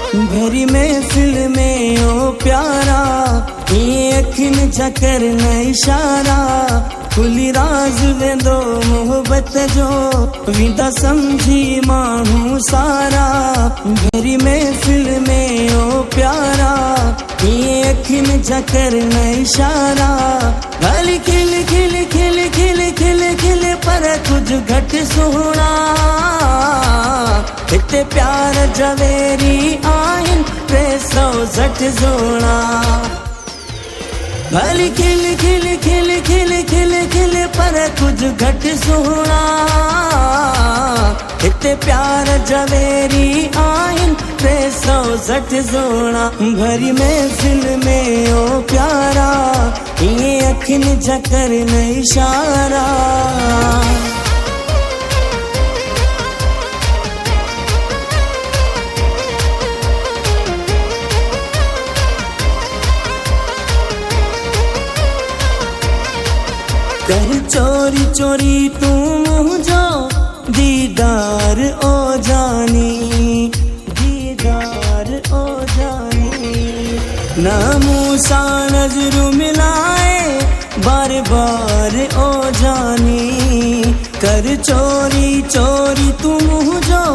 भरी महफिल में ओ प्यारा, ये अखिन चकर न इशारा, खुली राज वेंदो मोहब्बत जो, विदा समझी माण्हू सारा। भरी महफिल में ओ प्यारा, ये अखिन चकर न इशारा, गाली खिल खिल खिल खिल खिल खिल पर कुछ घट सुहिणा। हिते प्यार जवेरी आहिनि 360 जोड़ा। गाली खिल खिल खिल खिल खिल खिल पर कुछ घट सुहिणा। हिते प्यार जवेरी आहिनि 360 जोड़ा। भरी महफिल में ओ प्यारा, ये अखिन चकर न इशारा। कर चोरी चोरी तू मुझो दीदार ओ जानी, दीदार ओ जानी। नामूसा नजरू मिलाए बार बार ओ जानी। कर चोरी चोरी तू मुझो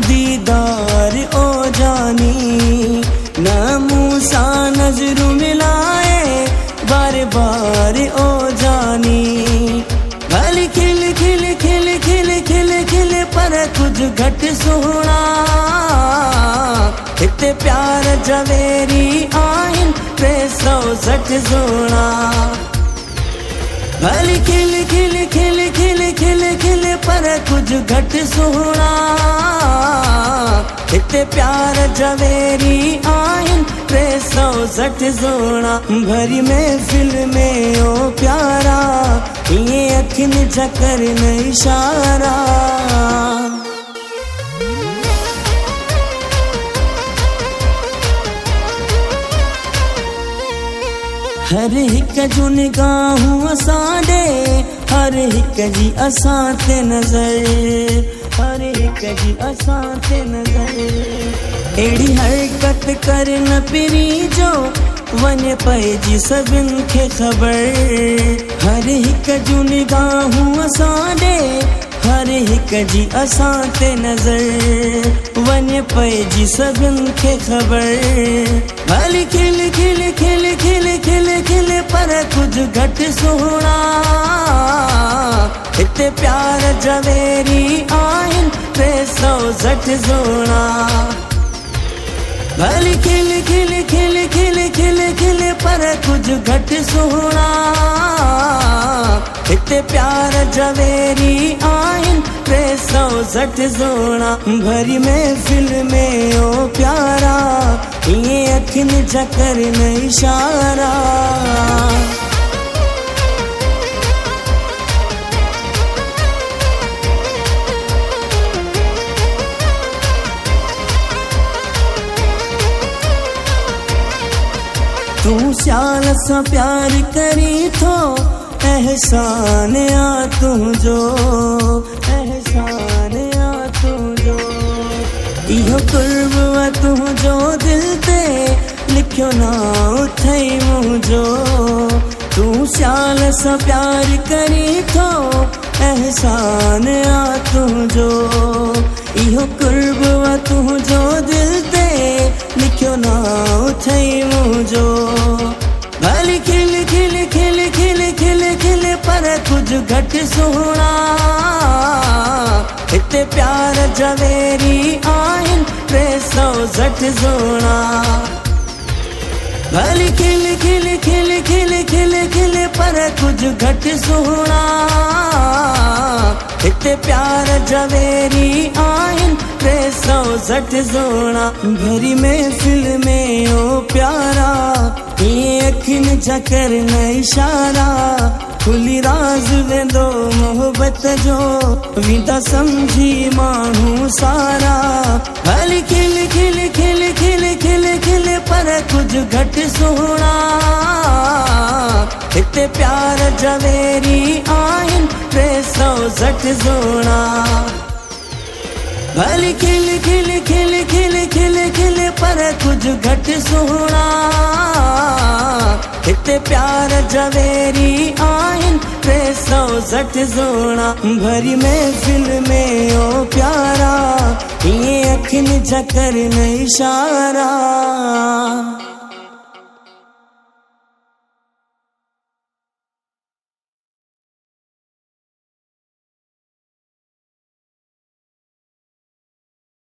दीदार ओ जानी। नामूसा नजरू मिलाए बार बार ओ जानी। गाली खिल खिल खिल खिल खिल खिल पर कुछ घट सुहिणा। हिते प्यार जवेरी आहिनि 360 जोड़ा। गाली खिल खिल खिल खिल खिल खिल पर कुछ घट सुहिणा। हिते प्यार जवेरी आहिनि 360 जोड़ा। भरी महफिल में ओ प्यारा, ये अखिन चकर न इशारा। हर हिक जूं निगाहूं असां ॾे, हर हिक जी असां ते नज़र, हर हिक जी असां ते नज़र। अहिड़ी हरकत कर न पिरी जो, वञे पइजी सभिनि खे ख़बर। हर हिक जूं निगाहूं असां ॾे, हर हिक जी असां ते नज़र, वञे पइजी सभिनि खे ख़बर। गाली खिल खिल खिल खिल खिल खिल पर कुछ घट सुहिणा। हिते प्यार जवेरी आहिनि 360 जोड़ा। गाली खिल खिल खिल खिल खिल खिल पर कुछ घट सुहिणा। हिते प्यार जवेरी आहिनि 360 जोड़ा। भरी महफिल में ओ प्यारा, ये अखिन चकर न इशारा। तू सियाल सां प्यार करी थो, एहसान आ तुंहिंजो, एहसान आ तुंहिंजो। इहो कुर्ब आ तुंहिंजो दिल ते लिखियो नाम अथई मुंहिंजो। तू सियाल सां प्यार करी थो, एहसान आ तुंहिंजो। इहो कुर्ब आ तुंहिंजो दिल ते लिखियो नाम अथई मुंहिंजो। गाली खिल खिल खिल खिल खिल खिल पर कुछ घट सुहिणा। हिते प्यार जवेरी आहिनि 360 जोड़ा। गाली खिल खिल खिल खिल खिल खिल पर कुछ घट सुहिणा। हिते प्यार जवेरी आहिनि 360 जोड़ा। भरी महफिल में ओ प्यारा, ये अखिन चकर न इशारा, खुली राज वेंदो मोहब्बत जो, विदा समझी माण्हू सारा। गाली खिल खिल खिल खिल खिल खिल पर कुछ घट सुहिणा। हिते प्यार जवेरी आहिनि 360 जोड़ा। हली खिल खिल खिल खिल खिल खिल पर कुछ घट सोना हिते प्यार जवेरी आइन 360 सोना भरी महफिल में ओ प्यारा ये अखिन जकर न इशारा।